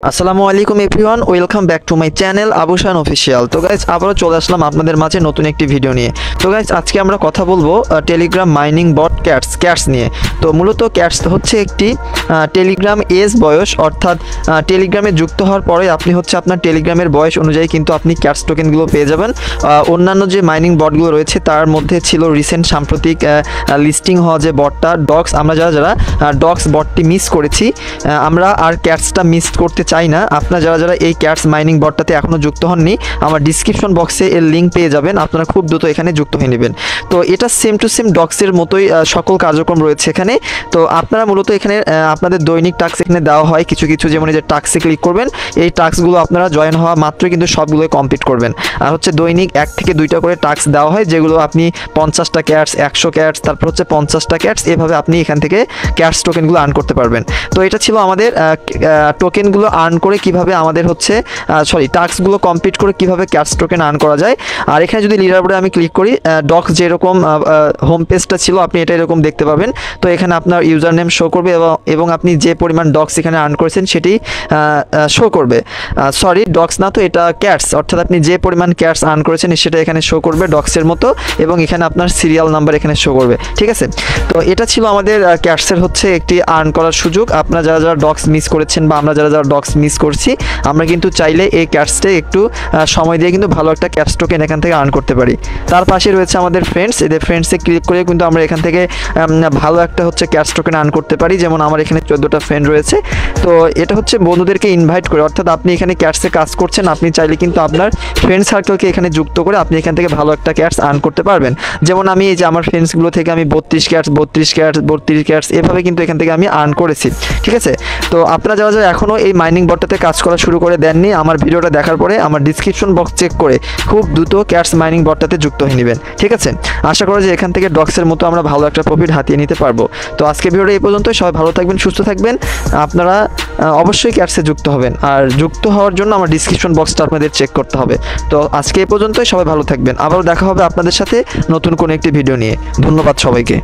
আসসালামু আলাইকুম everyone, welcome back to my channel Abushan official. তো গাইজ আবারও চলে আসলাম আপনাদের মাঝে নতুন একটি ভিডিও নিয়ে। তো গাইজ আজকে আমরা কথা বলবো টেলিগ্রাম মাইনিং বট ক্যাটস নিয়ে। তো মূলত ক্যাটস হচ্ছে একটি টেলিগ্রাম এজ বয়স, অর্থাৎ টেলিগ্রামে যুক্ত হওয়ার পরে আপনি হচ্ছে আপনার টেলিগ্রামের বয়স অনুযায়ী কিন্তু আপনি ক্যাটস টোকেনগুলো পেয়ে যাবেন। অন্যান্য যে মাইনিং বটগুলো রয়েছে তার মধ্যে ছিল রিসেন্ট সাম্প্রতিক লিস্টিং হওয়া যে বটটা ডক্স। আমরা যারা ডক্স বটটি মিস করেছি, আমরা আর ক্যাটসটা মিস করতে চাই না। আপনারা যারা এই ক্যাটস মাইনিং বটটাতে এখনও যুক্ত হননি, আমার ডিসক্রিপশন বক্সে এর লিঙ্ক পেয়ে যাবেন, আপনারা খুব দ্রুত এখানে যুক্ত হয়ে নেবেন। তো এটা সেম টু সেম ডক্সের মতোই সকল কার্যক্রম রয়েছে এখানে। তো আপনারা মূলত এখানে আপনাদের দৈনিক টাস্ক এখানে দেওয়া হয় কিছু কিছু, যেমন এই যে টাস্কে ক্লিক করবেন, এই টাস্কগুলো আপনারা জয়েন হওয়া মাত্রই কিন্তু সবগুলোই কমপ্লিট করবেন। আর হচ্ছে দৈনিক 1 থেকে 2টা করে টাস্ক দেওয়া হয়, যেগুলো আপনি 50টা ক্যাটস, 100 ক্যাটস, তারপর হচ্ছে 50টা ক্যাটস, এভাবে আপনি এখান থেকে ক্যাটস টোকেনগুলো আর্ন করতে পারবেন। তো এটা ছিল আমাদের টোকেনগুলো আর্ন করে কিভাবে আমাদের হচ্ছে টাস্কগুলো কমপ্লিট করে কিভাবে ক্যাটস টোকেন আর্ন করা যায়। আর এখানে যদি লিডার বোর্ডে আমি ক্লিক করি, ডক্স যেরকম হোম পেজটা ছিল আপনি এটা এরকম দেখতে পাবেন। তো এখানে আপনার ইউজার নেম শো করবে এবং আপনি যে পরিমাণ ডক্স এখানে আর্ন করেছেন সেটি শো করবে। ডক্স না, তো এটা ক্যাটস, অর্থাৎ আপনি যে পরিমাণ ক্যাটস আর্ন করেছেন সেটা এখানে শো করবে ডক্সের মতো, এবং এখানে আপনার সিরিয়াল নাম্বার এখানে শো করবে। ঠিক আছে, তো এটা ছিল আমাদের ক্যাটসের হচ্ছে একটি আর্ন করার সুযোগ। আপনারা যারা ডক্স মিস করেছেন বা আমরা যারা ডক্স মিস করছি, আমরা কিন্তু চাইলে এই ক্যাটসটা একটু সময় দিয়ে কিন্তু ভালো একটা ক্যাটস টোকেন এখান থেকে আর্ন করতে পারি। তার পাশে রয়েছে আমাদের ফ্রেন্ডস, এদের ফ্রেন্ডসে ক্লিক করে কিন্তু আমরা এখান থেকে ভালো একটা হচ্ছে ক্যাটস টোকেন আর্ন করতে পারি। যেমন আমার এখানে 14টা ফ্রেন্ড রয়েছে। তো এটা হচ্ছে বন্ধুদেরকে ইনভাইট করে, অর্থাৎ আপনি এখানে ক্যাটসে কাজ করছেন, আপনি চাইলে কিন্তু আপনার ফ্রেন্ড সার্কেলকে এখানে যুক্ত করে আপনি এখান থেকে ভালো একটা ক্যাটস আর্ন করতে পারবেন। যেমন আমি এই যে আমার ফ্রেন্ডসগুলো থেকে আমি 32 ক্যাটস এভাবে কিন্তু এখান থেকে আমি আর্ন করেছি। ঠিক আছে, তো আপনারা যারা এখনও এই মাইনিং বটটাতে কাজ করা শুরু করে দেননি, আমার ভিডিওটা দেখার পরে আমার ডিসক্রিপশন বক্স চেক করে খুব দ্রুত ক্যাটস মাইনিং বটটাতে যুক্ত হয়ে নেবেন। ঠিক আছে, আশা করি যে এখান থেকে ডক্সের মতো আমরা ভালো একটা প্রফিট হাতিয়ে নিতে পারবো। তো আজকে ভিডিওটা এই পর্যন্ত। সবাই ভালো থাকবেন, সুস্থ থাকবেন। আপনারা অবশ্যই ক্যাটসে যুক্ত হবেন, আর যুক্ত হওয়ার জন্য আমার ডিসক্রিপশন বক্সটা আপনাদের চেক করতে হবে। তো আজকে এই পর্যন্তই, সবাই ভালো থাকবেন। আবারও দেখা হবে আপনাদের সাথে নতুন কোনো একটি ভিডিও নিয়ে। ধন্যবাদ সবাইকে।